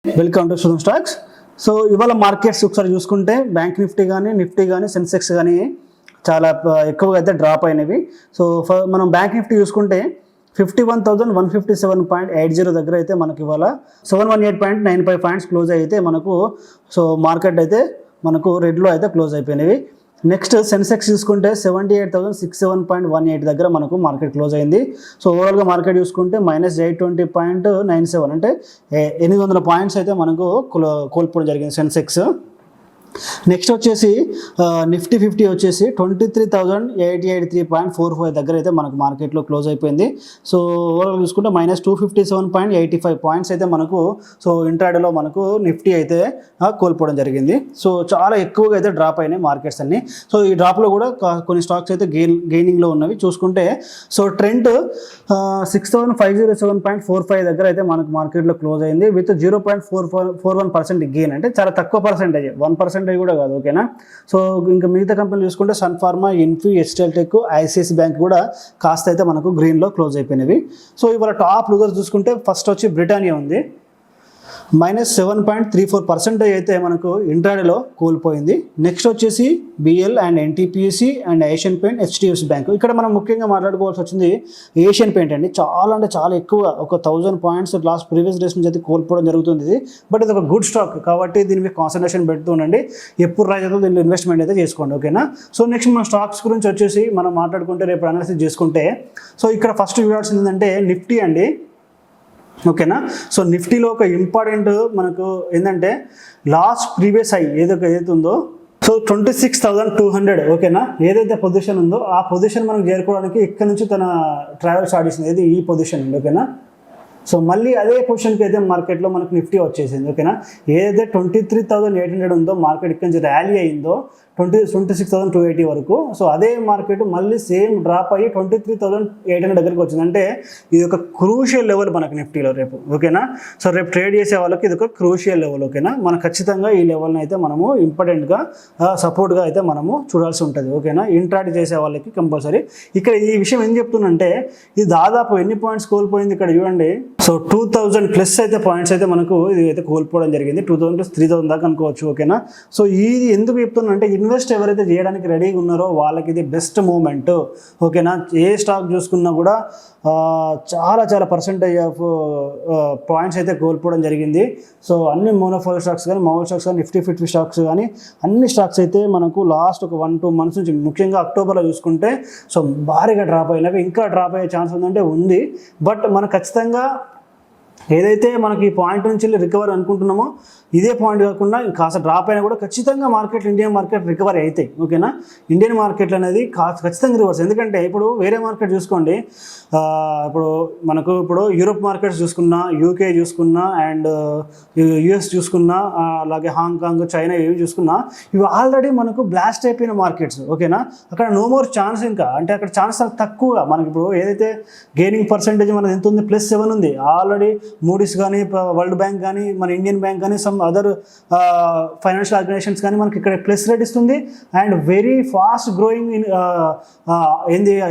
Welcome to శుభం stocks. So ఇవాళ markets ఒకసారి చూసుకుంటే బ్యాంక్ నిఫ్టీ కానీ సెన్సెక్స్ కానీ చాలా ఎక్కువగా అయితే డ్రాప్ అయినవి. సో మనం బ్యాంక్ నిఫ్టీ చూసుకుంటే 51,157.80 దగ్గర అయితే మనకి ఇవాళ 718.95 పాయింట్స్ క్లోజ్ అయితే మనకు మార్కెట్ అయితే మనకు రెడ్లో అయితే క్లోజ్ అయిపోయినవి. నెక్స్ట్ సెన్సెక్స్ చూసుకుంటే 78,067.18 దగ్గర మనకు మార్కెట్ క్లోజ్ అయింది. సో ఓవరాల్గా మార్కెట్ చూసుకుంటే -820.97 అంటే 800 పాయింట్స్ అయితే మనకు కోల్పోవడం జరిగింది సెన్సెక్స్. నెక్స్ట్ వచ్చేసి నిఫ్టీ 50 వచ్చేసి 23,883.45 దగ్గర అయితే మనకు మార్కెట్లో క్లోజ్ అయిపోయింది. సో ఓవరాల్ చూసుకుంటే -257.85 పాయింట్స్ అయితే మనకు ఇంట్రాడేలో మనకు నిఫ్టీ అయితే కోల్పోవడం జరిగింది. సో చాలా ఎక్కువగా అయితే డ్రాప్ అయినాయి మార్కెట్స్ అన్ని. సో ఈ డ్రాప్లో కూడా కొన్ని స్టాక్స్ అయితే గెయినింగ్లో ఉన్నవి. చూసుకుంటే ట్రెండ్ 6,507.45 దగ్గర అయితే మనకు మార్కెట్లో క్లోజ్ అయింది విత్ 0.41% గెయిన్, అంటే చాలా తక్కువ పర్సెంటేజ్, 1% కూడా కాదు. ఓకేనా. సో ఇంకా మిగతా కంపెనీలు చూసుకుంటే Sun Pharma, Infy, HDL tech, ICICI bank కూడా కాస్త అయితే మనకు గ్రీన్లో క్లోజ్ అయిపోయినవి. సో ఇవాళ టాప్ లూజర్స్ చూసుకుంటే ఫస్ట్ వచ్చి బ్రిటానియా ఉంది, -7.34% అయితే మనకు ఇంట్రాడేలో కోల్పోయింది. నెక్స్ట్ వచ్చేసి BL and NTPC and Asian paint, HDFC bank. ఇక్కడ మనం ముఖ్యంగా మాట్లాడుకోవాల్సి వచ్చింది ఏషియన్ పెయింట్ అండి. చాలా ఎక్కువ, ఒక 1000 పాయింట్స్ లాస్ట్ ప్రీవియస్ డేస్ నుంచి అయితే కోల్పోవడం జరుగుతుంది. బట్ ఇది ఒక గుడ్ స్టాక్ కాబట్టి దీని మీద కాన్సన్ట్రేషన్ పెడుతూ ఉండండి. ఎప్పుడు రైజ్ అవుతుందో దీనిలో ఇన్వెస్ట్మెంట్ అయితే చేసుకోండి. ఓకేనా. సో నెక్స్ట్ మన స్టాక్స్ గురించి వచ్చేసి మనం మాట్లాడుకుంటే, రేపు అనాలిసిస్ చేసుకుంటే, ఇక్కడ ఫస్ట్ చూడాల్సింది ఏంటంటే నిఫ్టీ అండి. ఓకేనా. సో నిఫ్టీలో ఒక ఇంపార్టెంట్ మనకు ఏంటంటే లాస్ట్ ప్రీవియస్ హై ఏదైతే ఉందో 26,200. ఓకేనా. ఏదైతే పొజిషన్ ఉందో ఆ పొజిషన్ మనకు చేరుకోవడానికి ఇక్కడ నుంచి తన ట్రావెల్ స్టార్ట్ చేసింది, ఈ పొజిషన్ ఉంది. ఓకేనా. సో మళ్ళీ అదే పొజిషన్కి అయితే మార్కెట్లో మనకు నిఫ్టీ వచ్చేసింది. ఓకేనా. ఏదైతే 23,800 ఉందో మార్కెట్ ఇక్కడ నుంచి ర్యాలీ అయిందో 26,280 వరకు. సో అదే మార్కెట్ మళ్ళీ సేమ్ డ్రాప్ అయ్యి 23,800 దగ్గరికి వచ్చింది. అంటే ఇది ఒక క్రూషియల్ లెవెల్ మనకు నిఫ్టీలో రేపు. ఓకేనా. సో రేపు ట్రేడ్ చేసే వాళ్ళకి ఇది ఒక క్రూషియల్ లెవెల్. ఓకేనా. మనం ఖచ్చితంగా ఈ లెవెల్ని అయితే మనము ఇంపార్టెంట్గా సపోర్ట్గా అయితే మనము చూడాల్సి ఉంటుంది. ఓకేనా. ఇంట్రాడ్ చేసే వాళ్ళకి కంపల్సరీ. ఇక్కడ ఈ విషయం ఏం చెప్తున్నంటే ఇది దాదాపు ఎన్ని పాయింట్స్ కోల్పోయింది ఇక్కడ చూడండి. సో 2000+ అయితే పాయింట్స్ అయితే మనకు ఇది అయితే కోల్పోవడం జరిగింది. 2000 + 3000 దాకా అనుకోవచ్చు. ఓకేనా. సో ఇది ఎందుకు చెప్తున్నా అంటే ఇన్వెస్ట్ ఎవరైతే చేయడానికి రెడీగా ఉన్నారో వాళ్ళకి ఇది బెస్ట్ మూమెంట్. ఓకేనా. ఏ స్టాక్ చూసుకున్నా కూడా చాలా పర్సెంటేజ్ ఆఫ్ పాయింట్స్ అయితే కోల్పోవడం జరిగింది. సో అన్ని మోనోఫోల్ స్టాక్స్ కానీ, మామూలు స్టాక్స్ కానీ, నిఫ్టీ 50 స్టాక్స్ కానీ అన్ని స్టాక్స్ అయితే మనకు లాస్ట్ ఒక 1-2 మంత్స్ నుంచి, ముఖ్యంగా అక్టోబర్లో చూసుకుంటే భారీగా డ్రాప్ అయినవి. ఇంకా డ్రాప్ అయ్యే ఛాన్స్ ఉందంటే ఉంది. బట్ మనం ఖచ్చితంగా ఏదైతే మనకి ఈ పాయింట్ నుంచి రికవర్ అనుకుంటున్నామో ఇదే పాయింట్ కాకుండా కాస్త డ్రాప్ అయినా కూడా ఖచ్చితంగా ఇండియన్ మార్కెట్ రికవరీ అవుతాయి. ఓకేనా. ఇండియన్ మార్కెట్లు అనేది ఖచ్చితంగా రివర్స్. ఎందుకంటే ఇప్పుడు వేరే మార్కెట్ చూసుకోండి, ఇప్పుడు యూరోప్ మార్కెట్స్ చూసుకున్నా, యూకే చూసుకున్నా, అండ్ యుఎస్ చూసుకున్నా, అలాగే హాంకాంగ్, చైనా ఇవి చూసుకున్నా, ఇవి ఆల్రెడీ మనకు బ్లాస్ట్ అయిపోయిన మార్కెట్స్. ఓకేనా. అక్కడ నో మోర్ ఛాన్స్. ఇంకా అంటే అక్కడ ఛాన్స్ తక్కువగా. మనకి ఇప్పుడు ఏదైతే గెయినింగ్ పర్సెంటేజ్ మనది ఎంత ఉంది, +7 ఉంది ఆల్రెడీ. మూడీస్ కానీ, వరల్డ్ బ్యాంక్ కానీ, మన ఇండియన్ బ్యాంక్ కానీ, సమ్ అదర్ ఫైనాన్షియల్ ఆర్గనైజేషన్స్ కానీ మనకి ఇక్కడ ప్లస్ రేట్ ఇస్తుంది. And very fast growing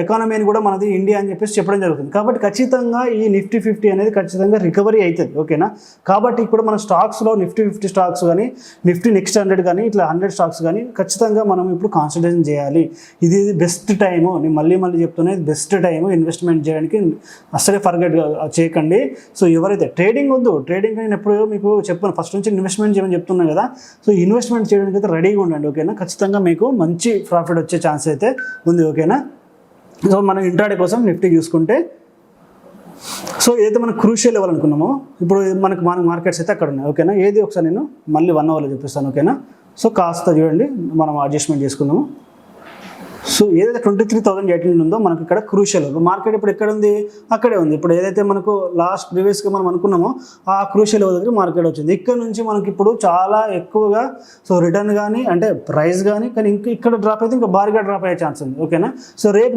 economy అని కూడా మనది ఇండియా అని చెప్పేసి చెప్పడం జరుగుతుంది. కాబట్టి ఖచ్చితంగా ఈ నిఫ్టీ 50 అనేది ఖచ్చితంగా రికవరీ అవుతుంది. ఓకేనా. కాబట్టి ఇప్పుడు మన స్టాక్స్లో నిఫ్టీ 50 స్టాక్స్ కానీ, నిఫ్టీ నెక్స్ట్ 100 కానీ, ఇట్లా 100 స్టాక్స్ కానీ ఖచ్చితంగా మనం ఇప్పుడు కాన్సన్ట్రేషన్ చేయాలి. ఇది బెస్ట్ టైము. నేను మళ్ళీ చెప్తున్నా, ఇది బెస్ట్ టైము ఇన్వెస్ట్మెంట్ చేయడానికి. అసలే ఫర్గెట్ చేయకండి. సో ఎవరైతే ట్రేడింగ్ వద్దు, ట్రేడింగ్ నేను ఎప్పుడు మీకు చెప్పాను, ఫస్ట్ నుంచి ఇన్వెస్ట్మెంట్ చేయమని చెప్తున్నాను కదా. సో ఇన్వెస్ట్మెంట్ చేయడానికి అయితే రెడీగా ఉండండి. ఓకేనా. ఖచ్చితంగా మీకు మంచి ప్రాఫిట్ వచ్చే ఛాన్స్ అయితే ఉంది. ఓకేనా. సో మనం ఇంట్రాడే కోసం నిఫ్టీ చూసుకుంటే, సో ఏదైతే మనం క్రూషియల్ లెవెల్ అనుకున్నామో ఇప్పుడు మన మార్కెట్స్ అయితే అక్కడ ఉన్నాయి. ఓకేనా. ఏది ఒకసారి నేను మళ్ళీ 1 అవర్లో చూపిస్తాను. ఓకేనా. సో కాస్త చూడండి, మనం అడ్జస్ట్మెంట్ చేసుకుందాము. సో ఏదైతే 23,800 ఉందో మనకి ఇక్కడ క్రూషియల్ మార్కెట్ ఇప్పుడు ఎక్కడ ఉంది, అక్కడే ఉంది. ఇప్పుడు ఏదైతే మనకు లాస్ట్ ప్రీవియస్గా మనం అనుకున్నామో ఆ క్రూషియల్ దగ్గర మార్కెట్ వచ్చింది. ఇక్కడ నుంచి మనకి ఇప్పుడు చాలా ఎక్కువగా రిటర్న్ కానీ, అంటే ప్రైస్ కానీ ఇక్కడ డ్రాప్ అయితే ఇంకా భారీగా డ్రాప్ అయ్యే ఛాన్స్ ఉంది. ఓకేనా. సో రేపు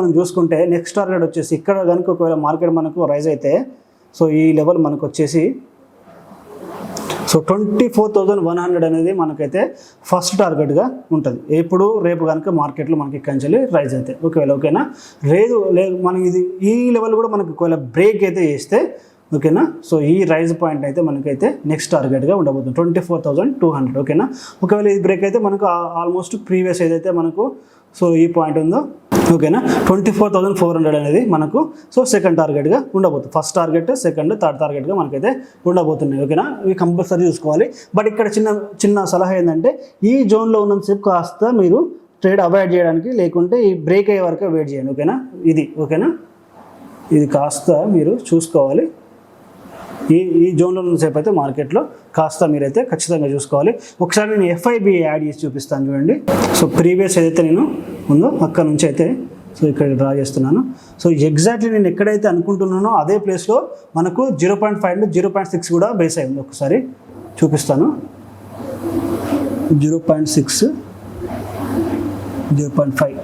మనం చూసుకుంటే నెక్స్ట్ టార్గెట్ వచ్చేసి ఇక్కడ కనుక ఒకవేళ మార్కెట్ మనకు రైజ్ అయితే ఈ లెవెల్ మనకు వచ్చేసి 24,100 అనేది మనకైతే ఫస్ట్ టార్గెట్గా ఉంటుంది. ఎప్పుడు రేపు కనుక మార్కెట్లో మనకి కంచెలు రైజ్ అవుతాయి. ఓకేనా. లేదు మనకి ఇది ఈ లెవెల్ కూడా మనకి ఒకవేళ బ్రేక్ అయితే చేస్తే ఓకేనా. సో ఈ రైజ్ పాయింట్ అయితే మనకైతే నెక్స్ట్ టార్గెట్గా ఉండబోతుంది 24,200. ఓకేనా. ఒకవేళ ఇది బ్రేక్ అయితే మనకు ఆల్మోస్ట్ ప్రీవియస్ ఏదైతే మనకు సో ఈ పాయింట్ ఉందో ఓకేనా 24,400 అనేది మనకు సో సెకండ్ టార్గెట్గా ఉండబోతుంది. ఫస్ట్ టార్గెట్, సెకండ్, థర్డ్ టార్గెట్గా మనకైతే ఉండబోతున్నాయి. ఓకేనా. ఇవి కంపల్సరీ చూసుకోవాలి. బట్ ఇక్కడ చిన్న సలహా ఏంటంటే ఈ జోన్లో ఉన్నంతసేపు కాస్త మీరు ట్రేడ్ అవాయిడ్ చేయడానికి, లేకుంటే ఈ బ్రేక్ అయ్యే వరకు వెయిట్ చేయండి. ఓకేనా. ఇది ఓకేనా, ఇది కాస్త మీరు చూసుకోవాలి. ఈ జోన్లో ఉన్నసేపు అయితే మార్కెట్లో కాస్త మీరైతే ఖచ్చితంగా చూసుకోవాలి. ఒకసారి నేను FIB యాడ్ చేసి చూపిస్తాను చూడండి. సో ప్రీవియస్ ఏదైతే నేను ఉందో అక్కడ నుంచి అయితే సో ఇక్కడ డ్రా చేస్తున్నాను. సో ఎగ్జాక్ట్లీ నేను ఎక్కడైతే అనుకుంటున్నానో అదే ప్లేస్లో మనకు 0.5 నుండి 0.6 కూడా బేస్ అయింది. ఒకసారి చూపిస్తాను. 0.6, 0.5.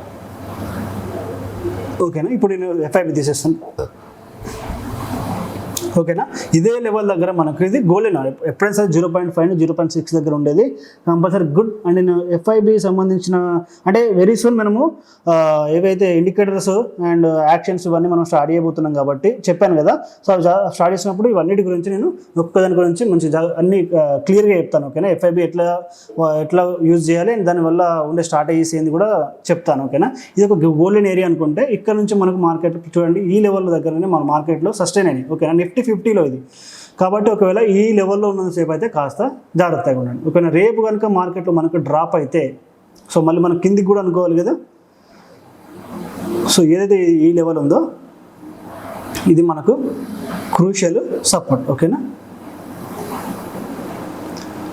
ఓకేనా. ఇప్పుడు నేను FIB తీసేస్తాను. ఓకేనా. ఇదే లెవెల్ దగ్గర మనకు ఇది గోల్డెన్ ఎప్పుడైనా సరే 0.5 0.6 దగ్గర ఉండేది కంపల్సరీ గుడ్. అండ్ నేను FIB సంబంధించిన అంటే వెరీ సూన్ మనము ఏవైతే ఇండికేటర్స్ అండ్ యాక్షన్స్ ఇవన్నీ మనం స్టార్ట్ చేయబోతున్నాం కాబట్టి చెప్పాను కదా. సో స్టార్ట్ చేసినప్పుడు ఇవన్నిటి గురించి నేను ఒక్కదాని గురించి మంచి అన్ని క్లియర్గా చెప్తాను. ఓకేనా. FIB ఎట్లా యూజ్ చేయాలి అండ్ దానివల్ల ఉండే స్ట్రాటజీస్ ఏంది కూడా చెప్తాను. ఓకేనా. ఇది ఒక గోల్డెన్ ఏరియా అనుకుంటే ఇక్కడ నుంచి మనకు మార్కెట్ చూడండి ఈ లెవెల్ దగ్గరనే మన మార్కెట్లో సస్టైన్ అయింది. ఓకేనా. నిఫ్టీ 50లో ఇది కాబట్టి ఒకవేళ ఈ లెవెల్లో ఉన్నంతసేపు అయితే కాస్త జాగ్రత్తగా ఉండండి. ఓకేనా. రేపు కనుక మార్కెట్లో మనకు డ్రాప్ అయితే సో మళ్ళీ మనం కిందికి కూడా అనుకోవాలి కదా. సో ఏదైతే ఈ లెవెల్ ఉందో ఇది మనకు క్రూషియల్ సపోర్ట్. ఓకేనా.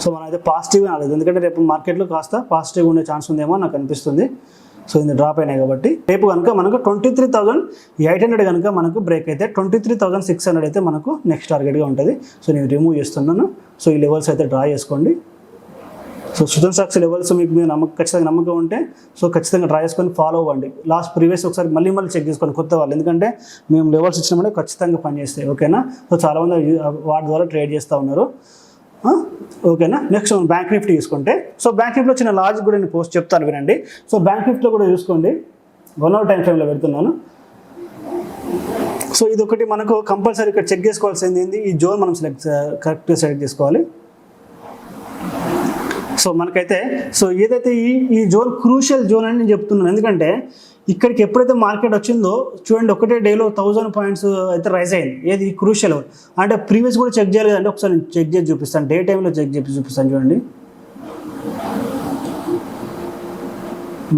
సో మనం అయితే పాజిటివ్గా రాలేదు, ఎందుకంటే రేపు మార్కెట్లో కాస్త పాజిటివ్గా ఉండే ఛాన్స్ ఉందేమో నాకు అనిపిస్తుంది. సో ఇది డ్రాప్ అయినాయి కాబట్టి రేపు కనుక మనకు 23,800 కనుక మనకు బ్రేక్ అయితే 23,600 అయితే మనకు నెక్స్ట్ టార్గెట్గా ఉంటుంది. సో నేను రిమూవ్ చేస్తున్నాను. సో ఈ లెవెల్స్ అయితే డ్రా చేసుకోండి. సో సుజన్ స్టాక్స్ లెవెల్స్ మీకు ఖచ్చితంగా నమ్మకం ఉంటే సో ఖచ్చితంగా డ్రా చేసుకొని ఫాలో అవ్వండి. లాస్ట్ ప్రీవియస్ ఒకసారి మళ్ళీ చెక్ చేసుకోండి కొత్త వాళ్ళు, ఎందుకంటే మేము లెవెల్స్ ఇచ్చినామంటే ఖచ్చితంగా పనిచేస్తాయి. ఓకేనా. సో చాలామంది వాటి ద్వారా ట్రేడ్ చేస్తూ ఉన్నారు. ఓకేనా. నెక్స్ట్ బ్యాంక్ నిఫ్టీ చూసుకుంటే సో బ్యాంక్ నిఫ్టీలో చిన్న లాజిక్ కూడా నేను పోస్ట్ చెప్తాను వినండి. సో బ్యాంక్ నిఫ్టీలో కూడా చూసుకోండి 1 hour టైం ఫ్రేమ్లో పెడుతున్నాను. సో ఇది ఒకటి మనకు కంపల్సరీ ఇక్కడ చెక్ చేసుకోవాల్సింది ఏంది, ఈ జోన్ మనం కరెక్ట్గా సెలెక్ట్ చేసుకోవాలి. సో మనకైతే సో ఏదైతే ఈ జోన్ క్రూషియల్ జోన్ అని నేను చెప్తున్నాను, ఎందుకంటే ఇక్కడికి ఎప్పుడైతే మార్కెట్ వచ్చిందో చూడండి ఒకటే డేలో 1000 పాయింట్స్ అయితే రైజ్ అయింది. ఏది క్రూషియల్ అంటే ప్రీవియస్ కూడా చెక్ చేయాలి కదండి. ఒకసారి చెక్ చేసి చూపిస్తాను, డే టైంలో చెక్ చేసి చూపిస్తాను చూడండి.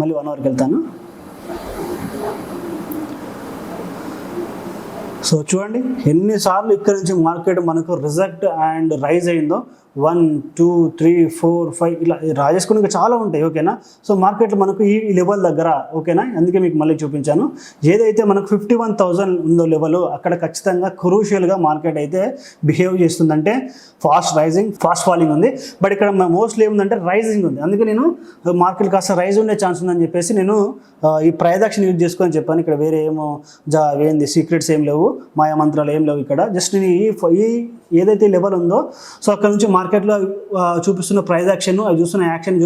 మళ్ళీ 1 hourకి వెళ్తాను. సో చూడండి ఎన్నిసార్లు ఇక్కడ నుంచి మార్కెట్ మనకు రిజెక్ట్ అండ్ రైజ్ అయిందో 1 2 3 4 5 ఇలా రాజేసుకుని ఇంకా చాలా ఉంటాయి. ఓకేనా. సో మార్కెట్లో మనకు ఈ లెవెల్ దగ్గర ఓకేనా, అందుకే మీకు మళ్ళీ చూపించాను. ఏదైతే మనకు 51,000 ఉందో లెవెల్ అక్కడ ఖచ్చితంగా క్రూషియల్గా మార్కెట్ అయితే బిహేవ్ చేస్తుందంటే ఫాస్ట్ రైజింగ్ ఫాస్ట్ ఫాలింగ్ ఉంది. బట్ ఇక్కడ మోస్ట్లీ ఏముందంటే రైజింగ్ ఉంది. అందుకే నేను మార్కెట్ కాస్త రైజ్ ఉండే ఛాన్స్ ఉందని చెప్పేసి నేను ఈ ప్రైదాక్షన్ యూజ్ చేసుకొని చెప్పాను. ఇక్కడ వేరే ఏమో ఏంది సీక్రెట్స్ ఏం లేవు, మాయా మంత్రాలు ఏం లేవు. ఇక్కడ జస్ట్ నేను ఈ ఏదైతే లెవెల్ ఉందో సో అక్కడ నుంచి మార్కెట్లో చూపిస్తున్న ప్రైజ్ యాక్షన్ అవి చూస్తున్న యాక్షన్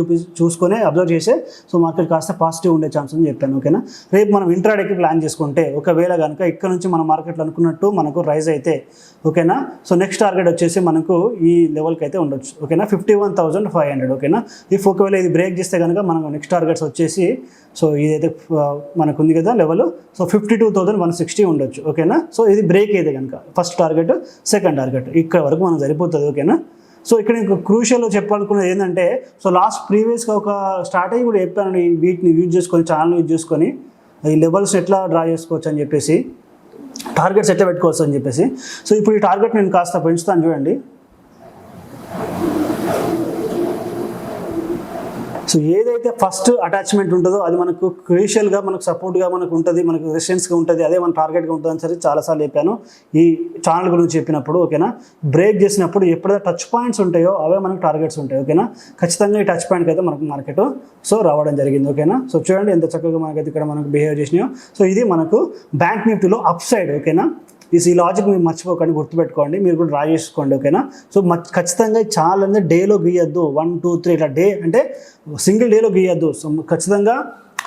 చూసుకొని అబ్జర్వ్ చేసే సో మార్కెట్ కాస్త పాజిటివ్ ఉండే ఛాన్స్ అని చెప్పాను. ఓకేనా. రేపు మనం ఇంట్రాడేకి ప్లాన్ చేసుకుంటే ఒకవేళ కనుక ఇక్కడ నుంచి మన మార్కెట్లో అనుకున్నట్టు మనకు రైజ్ అయితే ఓకేనా. సో నెక్స్ట్ టార్గెట్ వచ్చేసి మనకు ఈ లెవెల్కి అయితే ఉండొచ్చు. ఓకేనా 51,500. ఓకేనా. ఇఫ్ ఒకవేళ ఇది బ్రేక్ చేస్తే కనుక మనకు నెక్స్ట్ టార్గెట్స్ వచ్చేసి సో ఇదైతే మనకు ఉంది కదా లెవెల్ సో 52,160 ఉండొచ్చు. ఓకేనా. సో ఇది బ్రేక్ అయితే కనుక ఫస్ట్ టార్గెట్ సెకండ్ టార్గెట్ ఇక్కడ వరకు మనం సరిపోతుంది. ఓకేనా. సో ఇక్కడ ఇంకా క్రూషియల్ చెప్పాలనుకున్నది ఏంటంటే సో లాస్ట్ ప్రీవియస్గా ఒక స్ట్రాటజీ కూడా చెప్పాను, వీటిని యూజ్ చేసుకొని ఛానల్ యూజ్ చేసుకొని ఈ లెవెల్స్ ఎట్లా డ్రా చేసుకోవచ్చు అని చెప్పేసి, టార్గెట్స్ ఎట్లా పెట్టుకోవచ్చు అని చెప్పేసి. సో ఇప్పుడు ఈ టార్గెట్ నేను కాస్త పెంచుతాను చూడండి. సో ఏదైతే ఫస్ట్ అటాచ్మెంట్ ఉంటుందో అది మనకు క్రూషియల్గా మనకు సపోర్ట్గా మనకు ఉంటుంది, మనకు రెసిస్టెన్స్గా ఉంటుంది, అదే మన టార్గెట్గా ఉంటుందని సరే చాలాసార్లు చెప్పాను ఈ ఛానల్ గురించి చెప్పినప్పుడు. ఓకేనా. బ్రేక్ చేసినప్పుడు ఎప్పుడైతే టచ్ పాయింట్స్ ఉంటాయో అవే మనకు టార్గెట్స్ ఉంటాయి. ఓకేనా. ఖచ్చితంగా ఈ టచ్ పాయింట్కి అయితే మనకు మార్కెట్ సో రావడం జరిగింది. ఓకేనా. సో చూడండి ఎంత చక్కగా మనకైతే ఇక్కడ మనకు బిహేవ్ చేసినాయో. సో ఇది మనకు బ్యాంక్ నిఫ్టీలో అప్ సైడ్. ఓకేనా. ఈ లాజిక్ మీరు మర్చిపోకండి, గుర్తుపెట్టుకోండి, మీరు కూడా డ్రా చేసుకోండి. ఓకేనా. సో ఖచ్చితంగా ఛానల్ అనేది డేలో గీయద్దు 1 2 3 ఇట్లా డే అంటే సింగిల్ డేలో గీయద్దు. సో ఖచ్చితంగా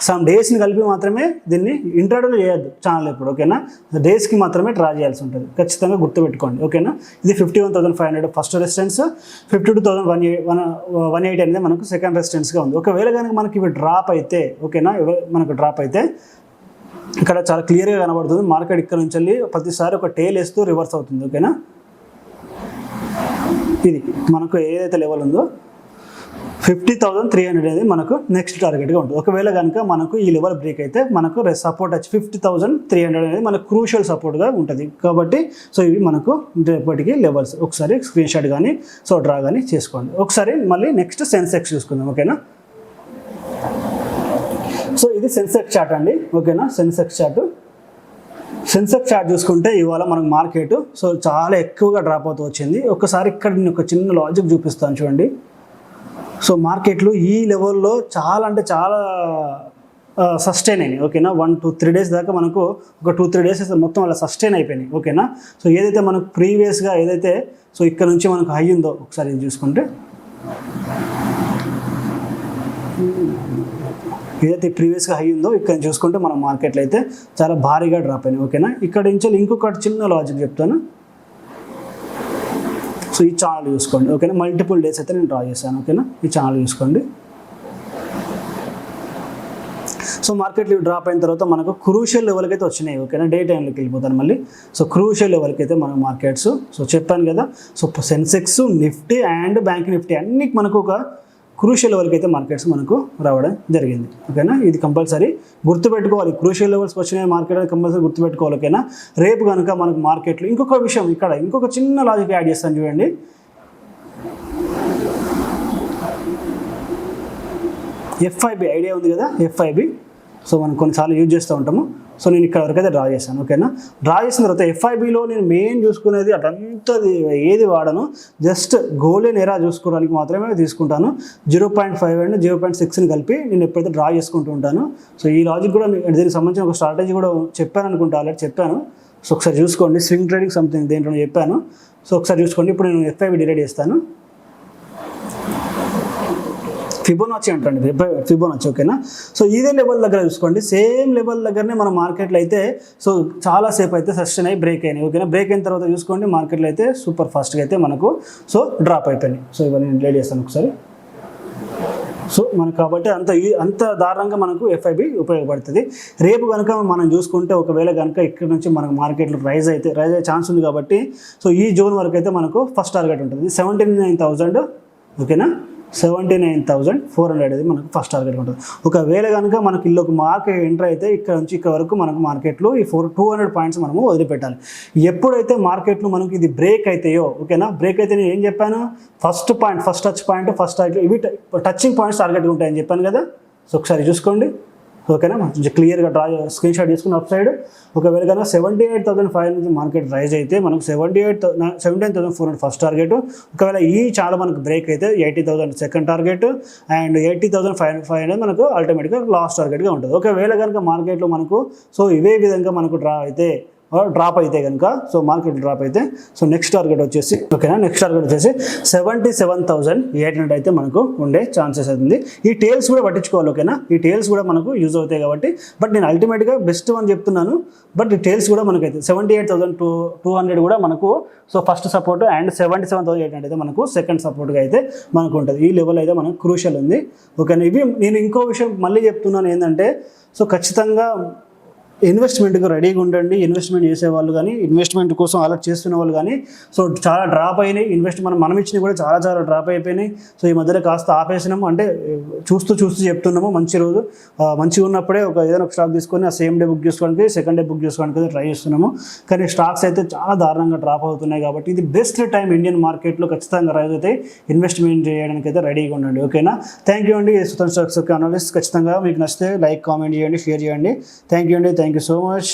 సమ్ డేస్ని కలిపి మాత్రమే దీన్ని ఇంట్రాడేలో చేయొద్దు ఛానల్ ఎప్పుడు, ఓకేనా. డేస్కి మాత్రమే డ్రా చేయాల్సి ఉంటుంది, ఖచ్చితంగా గుర్తుపెట్టుకోండి, ఓకేనా. ఇది 51,500 ఫస్ట్ రెసిస్టెన్స్, 52,180 అనేది మనకు సెకండ్ రెసిస్టెన్స్గా ఉంది. ఒకవేళ కనుక మనకి ఇవి డ్రాప్ అయితే, ఓకేనా, మనకు డ్రాప్ అయితే ఇక్కడ చాలా క్లియర్గా కనబడుతుంది. మార్కెట్ ఇక్కడ నుంచి వెళ్ళి ప్రతిసారి ఒక టేల్ వేస్తూ రివర్స్ అవుతుంది, ఓకేనా. ఇది మనకు ఏదైతే లెవెల్ ఉందో 50,300 అనేది మనకు నెక్స్ట్ టార్గెట్గా ఉంటుంది. ఒకవేళ కనుక మనకు ఈ లెవెల్ బ్రేక్ అయితే మనకు సపోర్ట్ వచ్చి 50,300 అనేది మనకు క్రూషియల్ సపోర్ట్గా ఉంటుంది. కాబట్టి సో ఇవి మనకు రేపటికి లెవెల్స్. ఒకసారి స్క్రీన్ షాట్ కానీ సో డ్రా కానీ చేసుకోండి. ఒకసారి మళ్ళీ నెక్స్ట్ సెన్సెక్స్ చూసుకుందాం, ఓకేనా. సో ఇది సెన్సెక్స్ చార్ట్ అండి, ఓకేనా. సెన్సెక్స్ చార్ట్ చూసుకుంటే ఇవాళ మనకు మార్కెట్ సో చాలా ఎక్కువగా డ్రాప్ అవుతూ వచ్చింది. ఒకసారి ఇక్కడ నేను ఒక చిన్న లాజిక్ చూపిస్తాను చూడండి. సో మార్కెట్లు ఈ లెవెల్లో చాలా అంటే చాలా సస్టైన్ అయినాయి, ఓకేనా. 1 to 3 days దాకా మనకు ఒక 2-3 days మొత్తం అలా సస్టైన్ అయిపోయినాయి, ఓకేనా. సో ఏదైతే మనకు ప్రీవియస్గా ఏదైతే సో ఇక్కడ నుంచి మనకు హై ఉందో ఒకసారి ఇది చూసుకుంటే, ఏదైతే ప్రీవియస్గా హై ఉందో ఇక్కడ చూసుకుంటే మన మార్కెట్లో అయితే చాలా భారీగా డ్రాప్ అయినాయి, ఓకేనా. ఇక్కడ నుంచి ఇంకొకటి చిన్న లాజిక్ చెప్తాను. సో ఈ ఛానల్ చూసుకోండి, ఓకేనా. మల్టిపుల్ డేస్ అయితే నేను డ్రా చేశాను, ఓకేనా. ఈ ఛానల్ చూసుకోండి. సో మార్కెట్లు డ్రాప్ అయిన తర్వాత మనకు క్రూషియల్ లెవెల్కి అయితే వచ్చినాయి, ఓకేనా. డే టైంలోకి వెళ్ళిపోతాను మళ్ళీ. సో క్రూషియల్ లెవెల్కి అయితే మన మార్కెట్స్ సో చెప్పాను కదా. So Sensex, Nifty and bank Nifty అన్ని మనకు ఒక క్రూషియల్ లెవెల్కి అయితే మార్కెట్స్ మనకు రావడం జరిగింది, ఓకేనా. ఇది కంపల్సరీ గుర్తుపెట్టుకోవాలి. క్రూషియల్ లెవెల్స్కి వచ్చినాయి మార్కెట్ అని కంపల్సరీ గుర్తుపెట్టుకోవాలి, ఓకేనా. రేపు కనుక మనకు మార్కెట్లో ఇంకొక విషయం, ఇక్కడ ఇంకొక చిన్న లాజిక్ యాడ్ చేస్తాను చూడండి. ఎఫ్ఐబి ఐడియా ఉంది కదా, ఎఫ్ఐబి. సో మనం కొన్నిసార్లు యూజ్ చేస్తూ ఉంటాము. సో నేను ఇక్కడ వరకు అయితే డ్రా చేశాను, ఓకేనా. డ్రా చేసిన తర్వాత ఎఫ్ఐబిలో నేను మెయిన్ చూసుకునేది అదంతా ఏది వాడను, జస్ట్ గోల్డెన్ ఎరా చూసుకోవడానికి మాత్రమే తీసుకుంటాను. 0.5 అండ్ 0.6ని కలిపి నేను ఎప్పుడైతే డ్రా చేసుకుంటూ ఉంటాను. సో ఈ లాజిక్ కూడా దీనికి సంబంధించిన ఒక స్ట్రాటజీ కూడా చెప్పాను అనుకుంటా, ఆల్రెడీ చెప్పాను. సో ఒకసారి చూసుకోండి, స్వింగ్ ట్రేడింగ్ సంథింగ్ దేంట్లో చెప్పాను. సో ఒకసారి చూసుకోండి. ఇప్పుడు నేను ఎఫ్ఐబి డిలీట్ చేస్తాను. ఫిబోనాచి అంటండి, ఫిబోనాచి, ఓకేనా. సో ఇదే లెవెల్ దగ్గర చూసుకోండి, సేమ్ లెవెల్ దగ్గరనే మన మార్కెట్లో అయితే సో చాలాసేపు అయితే సస్టైన్ అయ్యి బ్రేక్ అయినాయి, ఓకేనా. బ్రేక్ అయిన తర్వాత చూసుకోండి మార్కెట్లో అయితే సూపర్ ఫాస్ట్గా అయితే మనకు సో డ్రాప్ అయిపోయినాయి. సో ఇవన్నీ నేను డిలీట్ చేస్తాను ఒకసారి. సో మనకు కాబట్టి అంత దారుణంగా మనకు ఎఫ్ఐబి ఉపయోగపడుతుంది. రేపు కనుక మనం చూసుకుంటే ఒకవేళ కనుక ఇక్కడ నుంచి మనకు మార్కెట్లో రైజ్ అయ్యే ఛాన్స్ ఉంది. కాబట్టి సో ఈ జోన్ వరకు అయితే మనకు ఫస్ట్ టార్గెట్ ఉంటుంది 79,000, ఓకేనా. 79,400 అనేది మనకు ఫస్ట్ టార్గెట్ ఉంటుంది. ఒకవేళ కనుక మనకి ఇల్లుకు మార్కెట్ ఎంటర్ అయితే ఇక్కడ నుంచి ఇక్కడ వరకు మనకు మార్కెట్లో ఈ 200 పాయింట్స్ మనము వదిలిపెట్టాలి. ఎప్పుడైతే మార్కెట్లో మనకి ఇది బ్రేక్ అవుతాయో, ఓకేనా. బ్రేక్ అయితే నేను ఏం చెప్పాను, first touch point, first target, ఇవి టచింగ్ పాయింట్స్ టార్గెట్గా ఉంటాయని చెప్పాను కదా. సో ఒకసారి చూసుకోండి, ఓకేనా. కొంచెం క్లియర్గా స్క్రీన్ షాట్ తీసుకుని అప్ సైడ్. ఒకవేళ కనుక 78,500 నుంచి మార్కెట్ రైజ్ అయితే మనకు 17,400 ఫస్ట్ టార్గెట్. ఒకవేళ ఈ చాలా మనకు బ్రేక్ అయితే 80,000 సెకండ్ టార్గెట్ అండ్ 80,500 మనకు అల్టిమేట్గా లాస్ట్ టార్గెట్గా ఉంటుంది. ఒకవేళ కనుక మార్కెట్లో మనకు సో ఇవే విధంగా మనకు డ్రాప్ అయితే కనుక సో మార్కెట్ డ్రాప్ అయితే సో నెక్స్ట్ టార్గెట్ వచ్చేసి, ఓకేనా, నెక్స్ట్ టార్గెట్ వచ్చేసి 77,800 అయితే మనకు ఉండే ఛాన్సెస్ అవుతుంది. ఈ టేల్స్ కూడా పట్టించుకోవాలి, ఓకేనా. ఈ టేల్స్ కూడా మనకు యూజ్ అవుతాయి కాబట్టి, బట్ నేను అల్టిమేట్గా బెస్ట్ అని చెప్తున్నాను. బట్ ఈ టేల్స్ కూడా మనకైతే 78,200 కూడా మనకు సో ఫస్ట్ సపోర్ట్ అండ్ 77,800 అయితే మనకు సెకండ్ సపోర్ట్గా అయితే మనకు ఉంటుంది. ఈ లెవెల్ అయితే మనకు క్రూషియల్ ఉంది, ఓకేనా. ఇవి నేను ఇంకో విషయం మళ్ళీ చెప్తున్నాను ఏంటంటే సో ఖచ్చితంగా ఇన్వెస్ట్మెంట్కి రెడీగా ఉండండి. ఇన్వెస్ట్మెంట్ చేసేవాళ్ళు కానీ, ఇన్వెస్ట్మెంట్ కోసం అలర్ట్ చేస్తున్న వాళ్ళు కానీ సో చాలా డ్రాప్ అయినాయి. మనం ఇచ్చినవి కూడా చాలా డ్రాప్ అయిపోయినాయి. సో ఈ మధ్యలో కాస్త ఆపేసినాము, అంటే చూస్తూ చెప్తున్నాము. మంచి రోజు మంచిగా ఉన్నప్పుడే ఏదైనా ఒక స్టాక్ తీసుకొని ఆ సేమ్ డే బుక్ చేసుకోవడానికి, సెకండ్ డే బుక్ చేసుకోవడానికి అయితే ట్రై చేస్తున్నాము. కానీ స్టాక్స్ అయితే చాలా దారుణంగా డ్రాప్ అవుతున్నాయి. కాబట్టి ఇది బెస్ట్ టైం ఇండియన్ మార్కెట్లో ఖచ్చితంగా రైజ్ అయితే ఇన్వెస్ట్మెంట్ చేయడానికి అయితే రెడీగా ఉండండి, ఓకేనా. థ్యాంక్ యూ అండి. సుతన్ స్టాక్స్ అనలిస్ట్ ఖచ్చితంగా మీకు నచ్చితే లైక్, కామెంట్ చేయండి, షేర్ చేయండి. థ్యాంక్ యూ అండి. Thank you so much.